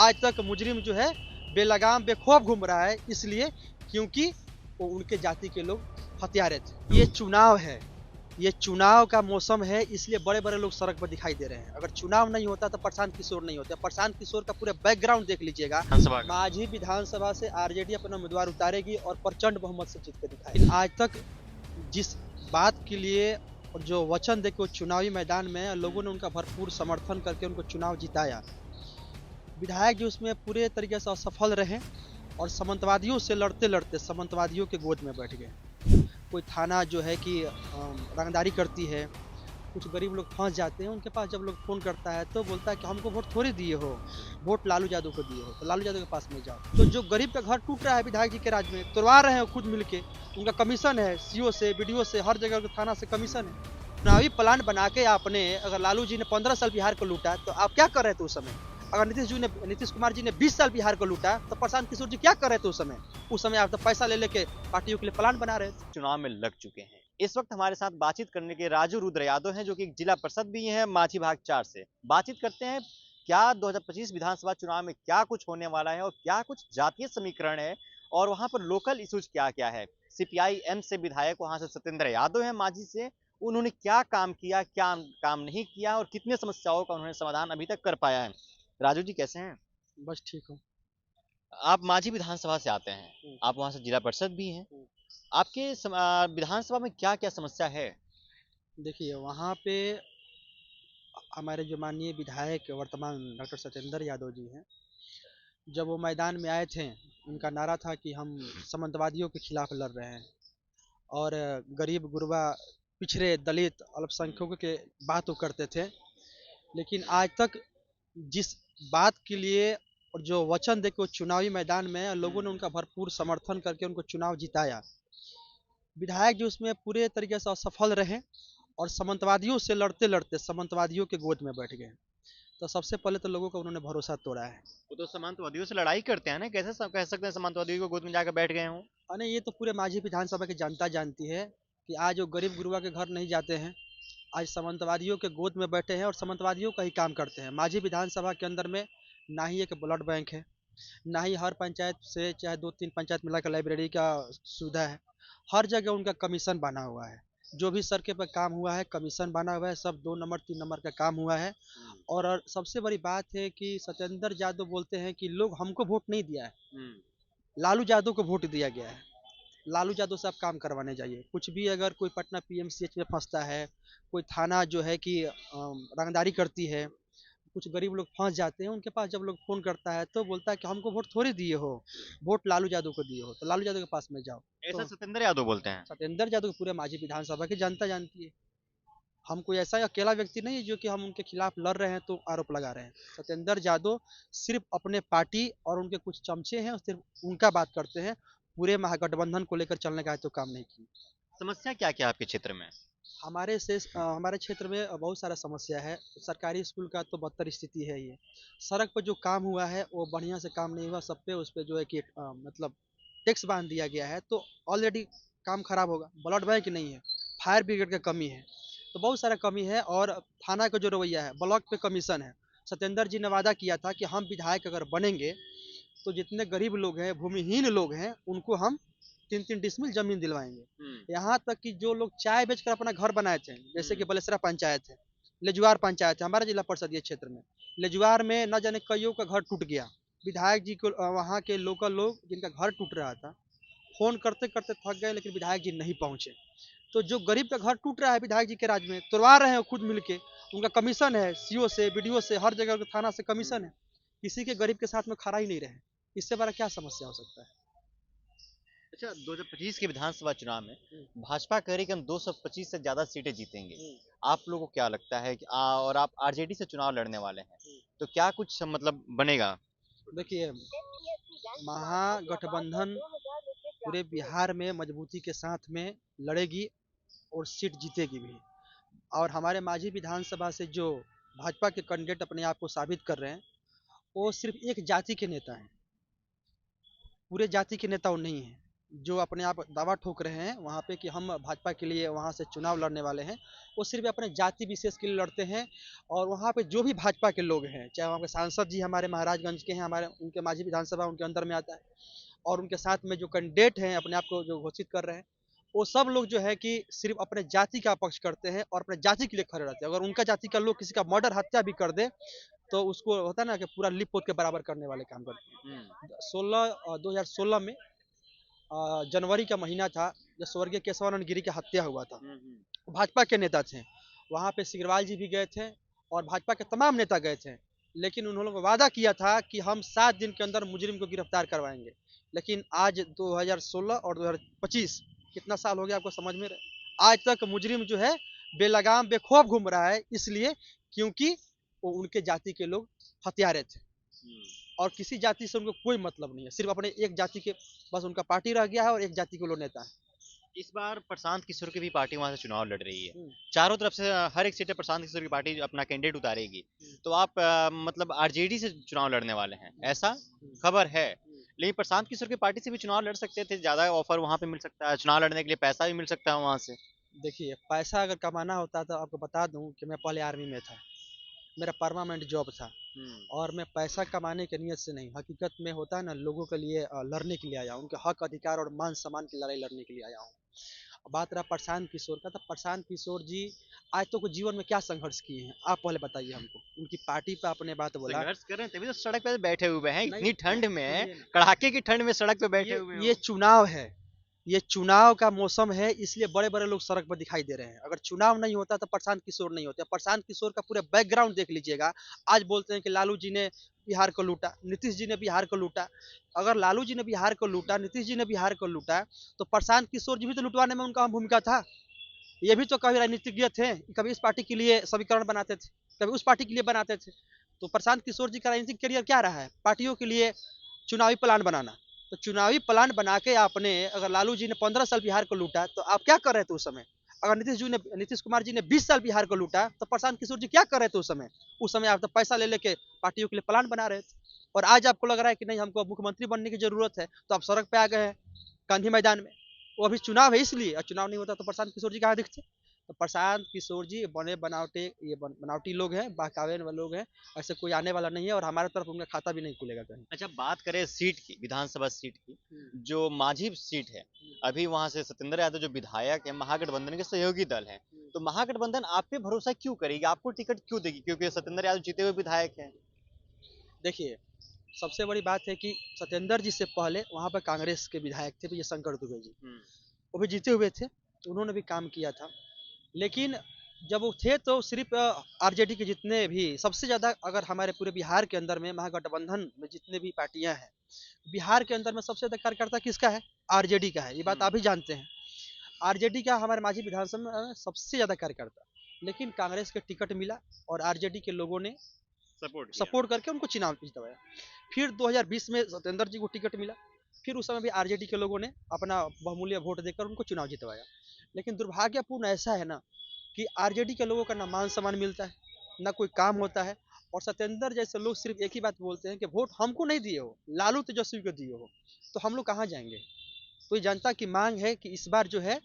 आज तक मुजरिम जो है बेलगाम बेखौफ घूम रहा है, इसलिए क्योंकि वो उनके जाति के लोग हत्यारे थे। ये चुनाव है, ये चुनाव का मौसम है, इसलिए बड़े बड़े लोग सड़क पर दिखाई दे रहे हैं। अगर चुनाव नहीं होता तो प्रशांत किशोर नहीं होते। प्रशांत किशोर का पूरा बैकग्राउंड देख लीजिएगा। माझी विधानसभा से आरजेडी अपना उम्मीदवार उतारेगी और प्रचंड बहुमत से जीत के दिखाएगी। आज तक जिस बात के लिए और जो वचन देके वो चुनावी मैदान में लोगों ने उनका भरपूर समर्थन करके उनको चुनाव जिताया, विधायक जी उसमें पूरे तरीके से असफल रहे और सामंतवादियों से लड़ते लड़ते सामंतवादियों के गोद में बैठ गए। कोई थाना जो है कि रंगदारी करती है, कुछ गरीब लोग फंस जाते हैं, उनके पास जब लोग फ़ोन करता है तो बोलता है कि हमको वोट थोड़ी दिए हो, वोट लालू यादव को दिए हो, तो लालू यादव के पास में जाओ। तो जो गरीब का घर टूट रहा है विधायक जी के राज में, तोड़वा रहे हैं खुद मिलके, उनका कमीशन है, सीओ से, बीडीओ से, हर जगह थाना से कमीशन है। चुनावी प्लान बना के आपने, अगर लालू जी ने 15 साल बिहार को लूटा तो आप क्या कर रहे थे उस समय? अगर नीतीश कुमार जी ने 20 साल बिहार को लूटा तो प्रशांत किशोर जी क्या कर रहे थे उस समय? उस समय आप तो पैसा ले लेके पार्टियों के लिए प्लान बना रहे थे। चुनाव में लग चुके हैं। इस वक्त हमारे साथ बातचीत करने के राजू रुद्र यादव हैं, जो कि जिला परिषद भी हैं माझी भाग 4 से। बातचीत करते हैं क्या 2025 विधानसभा चुनाव में क्या कुछ होने वाला है और क्या कुछ जातीय समीकरण है और वहां पर लोकल इश्यूज क्या क्या है। सीपीआई एम से विधायक वहां से सत्येंद्र यादव है माझी से, उन्होंने क्या काम किया, क्या काम नहीं किया और कितने समस्याओं का उन्होंने समाधान अभी तक कर पाया है। राजू जी कैसे हैं? बस ठीक हो। आप माझी विधानसभा से आते हैं, आप वहां से जिला परिषद भी हैं। आपके विधानसभा में क्या क्या समस्या है? देखिए वहाँ पे हमारे जो माननीय विधायक वर्तमान डॉक्टर सत्येंद्र यादव जी हैं, जब वो मैदान में आए थे, उनका नारा था कि हम सामंतवादियों के खिलाफ लड़ रहे हैं और गरीब गुरबा पिछड़े दलित अल्पसंख्यकों के बात वो करते थे। लेकिन आज तक जिस बात के लिए और जो वचन देके वो चुनावी मैदान में लोगों ने उनका भरपूर समर्थन करके उनको चुनाव जिताया, विधायक जी उसमें पूरे तरीके से असफल रहे और सामंतवादियों से लड़ते लड़ते सामंतवादियों के गोद में बैठ गए। तो सबसे पहले तो लोगों का उन्होंने भरोसा तोड़ा है। वो तो सामंतवादियों से लड़ाई करते हैं ना, कैसे कह सकते हैं सामंतवादियों को गोद में जाकर बैठ गए हों? अरे ये तो पूरे माझी विधानसभा की जनता जानती है कि आज वो गरीब गुरुआ के घर नहीं जाते हैं, आज सामंतवादियों के गोद में बैठे हैं और सामंतवादियों का ही काम करते हैं। माझी विधानसभा के अंदर में ना ही एक ब्लड बैंक है, ना ही हर पंचायत से चाहे 2-3 पंचायत मिलाकर लाइब्रेरी का सुविधा है। हर जगह उनका कमीशन बना हुआ है। जो भी सड़कें पर काम हुआ है कमीशन बना हुआ है, सब 2 नंबर 3 नंबर का काम हुआ है। और सबसे बड़ी बात है कि सत्येंद्र यादव बोलते हैं कि लोग हमको वोट नहीं दिया है, लालू यादव को वोट दिया गया है। लालू यादव से आप काम करवाने जाइए। कुछ भी अगर कोई पटना पीएमसीएच में फंसता है, कोई थाना जो है कि रंगदारी करती है, कुछ गरीब लोग फंस जाते हैं, उनके पास जब लोग फ़ोन करता है तो बोलता है कि हमको वोट थोड़ी दिए हो, वोट लालू यादव को दिए हो, तो लालू यादव के पास में जाओ। ऐसा तो सत्येंद्र यादव बोलते हैं? सत्येंद्र यादव को पूरे माझी विधानसभा की जनता जानती है। हम कोई ऐसा अकेला व्यक्ति नहीं है जो कि हम उनके खिलाफ लड़ रहे हैं तो आरोप लगा रहे हैं। सत्येंद्र यादव सिर्फ अपने पार्टी और उनके कुछ चमचे हैं, सिर्फ उनका बात करते हैं। पूरे महागठबंधन को लेकर चलने का आज तो काम नहीं किए। समस्या क्या क्या आपके क्षेत्र में? हमारे क्षेत्र में बहुत सारा समस्या है। सरकारी स्कूल का तो बदतर स्थिति है ये। सड़क पर जो काम हुआ है वो बढ़िया से काम नहीं हुआ, सब पे उस पे जो है कि मतलब टैक्स बांध दिया गया है, तो ऑलरेडी काम खराब होगा। ब्लड बैंक नहीं है, फायर ब्रिगेड की कमी है, तो बहुत सारा कमी है। और थाना का जो रवैया है, ब्लॉक पे कमीशन है। सत्येंद्र जी ने वादा किया था कि हम विधायक अगर बनेंगे तो जितने गरीब लोग हैं, भूमिहीन लोग हैं, उनको हम 3-3 डिसमिल जमीन दिलवाएंगे। यहाँ तक कि जो लोग चाय बेचकर अपना घर बनाए थे, जैसे कि बलेसरा पंचायत है, लेजुआर पंचायत है, हमारा जिला परिषद ये क्षेत्र में, लेजुआर में न जाने कईयों का घर टूट गया। विधायक जी को वहाँ के लोकल लोग जिनका घर टूट रहा था, फोन करते करते थक गए, लेकिन विधायक जी नहीं पहुंचे। तो जो गरीब का घर टूट रहा है विधायक जी के राज में, तोड़वा रहे हैं खुद मिलके, उनका कमीशन है, सीओ से, बीडीओ से, हर जगह थाना से कमीशन है। किसी के गरीब के साथ में खड़ा ही नहीं रहे। इससे बड़ा क्या समस्या हो सकता है? अच्छा, 2025 के विधानसभा चुनाव में भाजपा कह रही है कि हम 225 से ज्यादा सीटें जीतेंगे। आप लोगों को क्या लगता है कि और आप आरजेडी से चुनाव लड़ने वाले हैं, तो क्या कुछ मतलब बनेगा? देखिए, महागठबंधन पूरे बिहार में मजबूती के साथ में लड़ेगी और सीट जीतेगी भी। और हमारे माझी विधानसभा से जो भाजपा के कैंडिडेट अपने आप को साबित कर रहे हैं, वो सिर्फ एक जाति के नेता हैं, पूरे जाति के नेता वो नहीं हैं। जो अपने आप दावा ठोक रहे हैं वहाँ पे कि हम भाजपा के लिए वहाँ से चुनाव लड़ने वाले हैं, वो सिर्फ अपने जाति विशेष के लिए लड़ते हैं। और वहाँ पे जो भी भाजपा के लोग हैं, चाहे वहाँ के सांसद जी हमारे महाराजगंज के हैं, हमारे उनके माझी विधानसभा उनके अंदर में आता है, और उनके साथ में जो कैंडिडेट हैं अपने आप को जो घोषित कर रहे हैं, वो सब लोग जो है कि सिर्फ अपने जाति का पक्ष करते हैं और अपने जाति के लिए खड़े रहते हैं। अगर उनका जाति का लोग किसी का मर्डर हत्या भी कर दे तो उसको होता है ना कि पूरा लिप पोत के बराबर करने वाले काम करते हैं। 2016 में जनवरी का महीना था जब स्वर्गीय केशवानंद गिरी की हत्या हुआ था। भाजपा के नेता थे, वहाँ पे सिग्रीवाल जी भी गए थे और भाजपा के तमाम नेता गए थे, लेकिन उन्होंने वादा किया था कि हम 7 दिन के अंदर मुजरिम को गिरफ्तार करवाएंगे। लेकिन आज 2016 और 2025 कितना साल हो गया आपको समझ में आज तक मुजरिम जो है बेलगाम बेखौफ घूम रहा है, इसलिए क्योंकि वो उनके जाति के लोग हत्यारे थे और किसी जाति से उनको कोई मतलब नहीं है, सिर्फ अपने एक जाति के बस उनका पार्टी रह गया है और एक जाति के लोग नेता है। इस बार प्रशांत किशोर की भी पार्टी वहां से चुनाव लड़ रही है, हम्म, चारों तरफ से हर एक सीट पे प्रशांत किशोर की पार्टी अपना कैंडिडेट उतारेगी। तो आप मतलब आरजेडी से चुनाव लड़ने वाले हैं ऐसा खबर है, लेकिन प्रशांत किशोर की पार्टी से भी चुनाव लड़ सकते थे, ज्यादा ऑफर वहां पे मिल सकता है, चुनाव लड़ने के लिए पैसा भी मिल सकता है वहां से। देखिए पैसा अगर कमाना होता तो आपको बता दूं कि मैं पहले आर्मी में था, मेरा परमानेंट जॉब था और मैं पैसा कमाने की नीयत से नहीं, हकीकत में होता है ना लोगों के लिए लड़ने के लिए आया हूँ, उनके हक अधिकार और मान सम्मान की लड़ाई लड़ने के लिए आया हूँ। बात रहा प्रशांत किशोर का, तो प्रशांत किशोर जी आज तो कुछ जीवन में क्या संघर्ष किए हैं आप पहले बताइए हमको। उनकी पार्टी पे आपने बात बोला, संघर्ष कर रहे हैं तभी तो सड़क पे बैठे हुए हैं, नहीं इतनी ठंड में, सुनिए ना, कड़ाके की ठंड में सड़क पे बैठे हुए ये हो। चुनाव है, ये चुनाव का मौसम है, इसलिए बड़े बड़े लोग सड़क पर दिखाई दे रहे हैं। अगर चुनाव नहीं होता तो प्रशांत किशोर नहीं होते। प्रशांत किशोर का पूरे बैकग्राउंड देख लीजिएगा। आज बोलते हैं कि लालू जी ने बिहार को लूटा, नीतीश जी ने बिहार को लूटा। अगर लालू जी ने बिहार को लूटा, नीतीश जी ने बिहार को लूटा, तो प्रशांत किशोर जी भी तो लुटवाने में उनका भूमिका था। ये भी तो कभी राजनीतिज्ञ थे, कभी इस पार्टी के लिए समीकरण बनाते थे, कभी उस पार्टी के लिए बनाते थे। तो प्रशांत किशोर जी का राजनीतिक करियर क्या रहा है? पार्टियों के लिए चुनावी प्लान बनाना। तो चुनावी प्लान बना के आपने, अगर लालू जी ने 15 साल बिहार को लूटा तो आप क्या कर रहे थे उस समय? अगर नीतीश कुमार जी ने 20 साल बिहार को लूटा तो प्रशांत किशोर जी क्या कर रहे थे उस समय? उस समय आप तो पैसा ले लेके पार्टियों के लिए प्लान बना रहे थे। और आज आपको लग रहा है कि नहीं हमको मुख्यमंत्री बनने की जरूरत है, तो आप सड़क पे आ गए हैं गांधी मैदान में। वो अभी चुनाव है इसलिए, और चुनाव नहीं होता तो प्रशांत किशोर जी कहाँ दिखते? तो प्रशांत किशोर जी बने बनावटे, ये बनावटी लोग हैं, बहकावे वाले लोग हैं। ऐसे कोई आने वाला नहीं है और हमारे तरफ उनका खाता भी नहीं खुलेगा कहीं। अच्छा, बात करें सीट की, विधानसभा सीट की, जो मांझी सीट है, अभी वहां से सत्येंद्र यादव जो विधायक है महागठबंधन के सहयोगी दल है, तो महागठबंधन आप पे भरोसा क्यों करेगी, आपको टिकट क्यों देगी, क्योंकि सत्येंद्र यादव जीते हुए विधायक हैं। देखिए, सबसे बड़ी बात है कि सत्येंद्र जी से पहले वहाँ पर कांग्रेस के विधायक थे विजय शंकर दुबे जी, वो भी जीते हुए थे, तो उन्होंने भी काम किया था। लेकिन जब वो थे तो सिर्फ आरजेडी के जितने भी सबसे ज़्यादा, अगर हमारे पूरे बिहार के अंदर में महागठबंधन में जितने भी पार्टियां हैं, बिहार के अंदर में सबसे ज़्यादा कार्यकर्ता किसका है? आरजेडी का है, ये बात आप भी जानते हैं। आरजेडी का हमारे मांझी विधानसभा में सबसे ज़्यादा कार्यकर्ता, लेकिन कांग्रेस के टिकट मिला और आरजेडी के लोगों ने सपोर्ट करके उनको चुनाव जितवाया। फिर 2020 में सत्येंद्र जी को टिकट मिला, फिर उस समय भी आरजेडी के लोगों ने अपना बहुमूल्य वोट देकर उनको चुनाव जितवाया। लेकिन दुर्भाग्यपूर्ण ऐसा है ना कि आरजेडी के लोगों का ना मान सम्मान मिलता है, ना कोई काम होता है। और सत्येंद्र जैसे लोग सिर्फ एक ही बात बोलते हैं कि वोट हमको नहीं दिए हो, लालू तेजस्वी को दिए हो, तो हम लोग कहाँ जाएंगे? तो ये जनता की मांग है कि इस बार जो है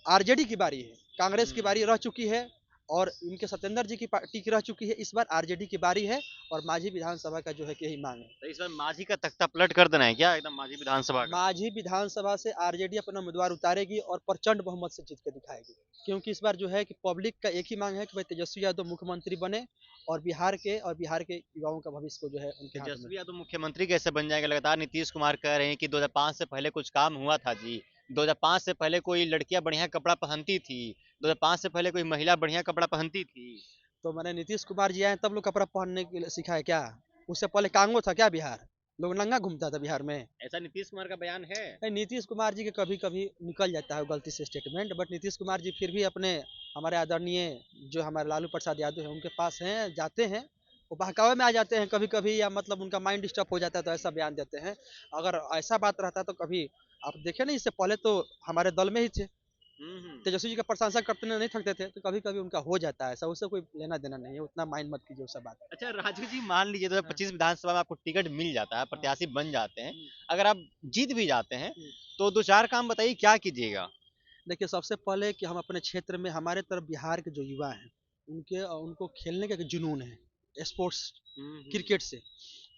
आरजेडी की बारी है, कांग्रेस की बारी रह चुकी है और इनके सत्येंद्र जी की पार्टी की रह चुकी है, इस बार आरजेडी की बारी है और मांझी विधानसभा का जो है कि यही मांग है। तो इस बार मांझी का तख्ता पलट कर देना है क्या, एकदम मांझी विधानसभा का। मांझी विधानसभा से आरजेडी अपना उम्मीदवार उतारेगी और प्रचंड बहुमत से जीत के दिखाएगी, क्योंकि इस बार जो है कि पब्लिक का एक ही मांग है कि भाई तेजस्वी यादव मुख्यमंत्री बने और बिहार के युवाओं का भविष्य को जो है उनके हाथ में। तेजस्वी यादव मुख्यमंत्री कैसे बन जाएंगे, लगातार नीतीश कुमार कह रहे हैं कि 2005 से पहले कुछ काम हुआ था जी, 2005 से पहले कोई लड़कियां बढ़िया कपड़ा पहनती थी, 2005 से पहले कोई महिला बढ़िया कपड़ा पहनती थी। तो मैंने नीतीश कुमार जी आए तब लोग कपड़ा पहनने के लिए सीखा है क्या? उससे पहले कांगो था क्या बिहार? लोग नंगा घूमता था बिहार में? ऐसा नीतीश कुमार का बयान है। नहीं, नीतीश कुमार जी के कभी कभी निकल जाता है गलती से स्टेटमेंट, बट नीतीश कुमार जी फिर भी अपने हमारे आदरणीय जो हमारे लालू प्रसाद यादव हैं उनके पास हैं, जाते हैं, वो बहकावे में आ जाते हैं कभी कभी, या मतलब उनका माइंड डिस्टर्ब हो जाता है तो ऐसा बयान देते हैं। अगर ऐसा बात रहता तो कभी आप देखे नहीं, इससे पहले तो हमारे दल में ही थे, तेजस्वी जी का प्रशंसा करते नहीं थकते थे, तो कभी कभी उनका हो जाता है ऐसा, उससे कोई लेना देना नहीं है, उतना माइंड मत कीजिए उससे बात। अच्छा राजू जी, मान लीजिए 2025 विधानसभा में आपको टिकट मिल जाता है, प्रत्याशी बन जाते हैं, अगर आप जीत भी जाते हैं, तो 2-4 काम बताइए क्या कीजिएगा? देखिए, सबसे पहले कि हम अपने क्षेत्र में हमारे तरफ बिहार के जो युवा हैं, उनको खेलने का एक जुनून है, स्पोर्ट्स क्रिकेट से।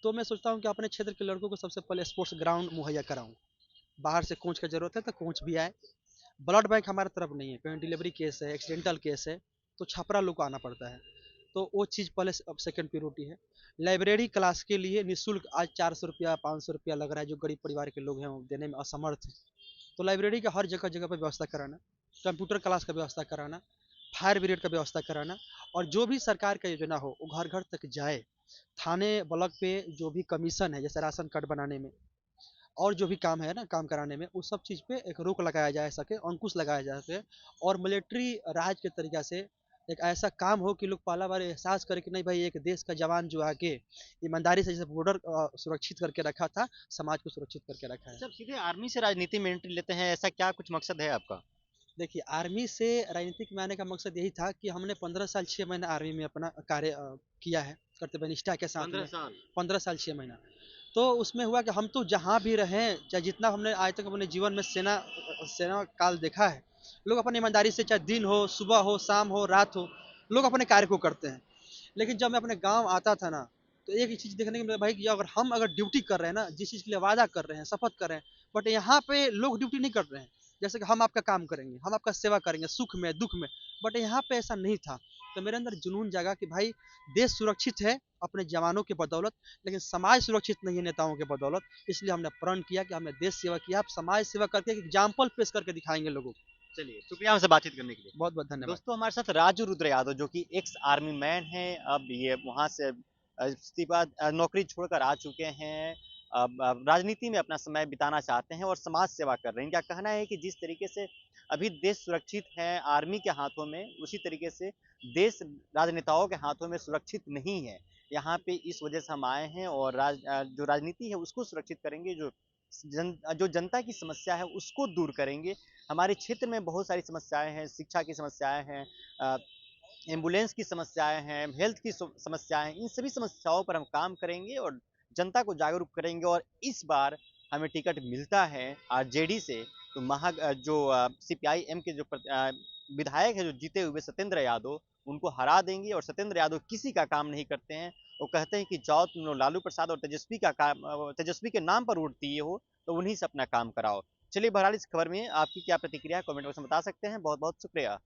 तो मैं सोचता हूँ कि अपने क्षेत्र के लड़कों को सबसे पहले स्पोर्ट्स ग्राउंड मुहैया कराऊँ। बाहर से कोच की ज़रूरत है तो कोच भी आए। ब्लड बैंक हमारे तरफ नहीं है, कहीं डिलीवरी केस है, एक्सीडेंटल केस है, तो छपरा लोग को आना पड़ता है। तो वो चीज़ पहले अब सेकंड प्रायोरिटी है। लाइब्रेरी क्लास के लिए निःशुल्क आज 400 रुपया 500 रुपया लग रहा है, जो गरीब परिवार के लोग हैं वो देने में असमर्थ हैं। तो लाइब्रेरी का हर जगह जगह पर व्यवस्था कराना, कंप्यूटर क्लास का व्यवस्था कराना, फायर ब्रिगेड का व्यवस्था कराना, और जो भी सरकार का योजना हो वो घर घर तक जाए। थाने ब्लॉक पे जो भी कमीशन है, जैसे राशन कार्ड बनाने में और जो भी काम है ना, काम कराने में, उस सब चीज़ पे एक रोक लगाया जा सके, अंकुश लगाया जा सके, और मिलिट्री राज के तरीका से एक ऐसा काम हो कि लोग पहला बार एहसास करें कि नहीं भाई, एक देश का जवान जो आके ईमानदारी से जैसे बॉर्डर सुरक्षित करके रखा था, समाज को सुरक्षित करके रखा है। सब सीधे आर्मी से राजनीति में एंट्री लेते हैं, ऐसा क्या कुछ मकसद है आपका? देखिए, आर्मी से राजनीतिक में आने का मकसद यही था कि हमने 15 साल 6 महीना आर्मी में अपना कार्य किया है, कर्तव्य निष्ठा के साथ 15 में। साल। 15 साल 6 महीना। तो उसमें हुआ कि हम तो जहाँ भी रहें, चाहे जितना हमने आज तक अपने जीवन में सेना सेना काल देखा है, लोग अपनी ईमानदारी से, चाहे दिन हो, सुबह हो, शाम हो, रात हो, लोग अपने कार्य को करते हैं। लेकिन जब मैं अपने गाँव आता था ना, तो एक ही चीज़ देखने को मिला भाई, कि अगर ड्यूटी कर रहे हैं ना, जिस चीज़ के लिए वादा कर रहे हैं, शपथ कर रहे हैं, बट यहाँ पे लोग ड्यूटी नहीं कर रहे हैं। जैसे कि हम आपका काम करेंगे, हम आपका सेवा करेंगे, सुख में, दुःख में, बट यहाँ पे ऐसा नहीं था। तो मेरे अंदर जुनून जागा कि भाई, देश सुरक्षित है अपने जवानों की बदौलत, लेकिन समाज सुरक्षित नहीं है नेताओं के बदौलत। इसलिए हमने प्रण किया कि हमने देश सेवा किया, अब समाज सेवा करके एक एग्जाम्पल पेश करके दिखाएंगे लोगों को। चलिए, शुक्रिया हमसे बातचीत करने के लिए। बहुत बहुत धन्यवाद। दोस्तों हमारे साथ राजू रुद्र यादव जो कि एक्स आर्मी मैन हैं, अब ये वहाँ से इस्तीफा नौकरी छोड़कर आ चुके हैं। अब राजनीति में अपना समय बिताना चाहते हैं और समाज सेवा कर रहे हैं। इनका कहना है कि जिस तरीके से अभी देश सुरक्षित है आर्मी के हाथों में, उसी तरीके से देश राजनेताओं के हाथों में सुरक्षित नहीं है। यहाँ पे इस वजह से हम आए हैं और जो राजनीति है उसको सुरक्षित करेंगे, जो जनता की समस्या है उसको दूर करेंगे। हमारे क्षेत्र में बहुत सारी समस्याएं हैं, शिक्षा की समस्याएं हैं, एम्बुलेंस की समस्याएं हैं, हेल्थ की समस्याएं हैं। इन सभी समस्याओं पर हम काम करेंगे और जनता को जागरूक करेंगे। और इस बार हमें टिकट मिलता है आरजेडी से, तो जो सीपीआई एम के जो विधायक है जो जीते हुए सत्येंद्र यादव, उनको हरा देंगे। और सत्येंद्र यादव किसी का काम नहीं करते हैं। वो कहते हैं कि जाओ तुम लोग लालू प्रसाद और तेजस्वी का काम, तेजस्वी के नाम पर वोट दिए हो तो उन्हीं से अपना काम कराओ। चलिए, बहरहाल इस खबर में आपकी क्या प्रतिक्रिया है कमेंट बॉक्स में बता सकते हैं। बहुत बहुत शुक्रिया।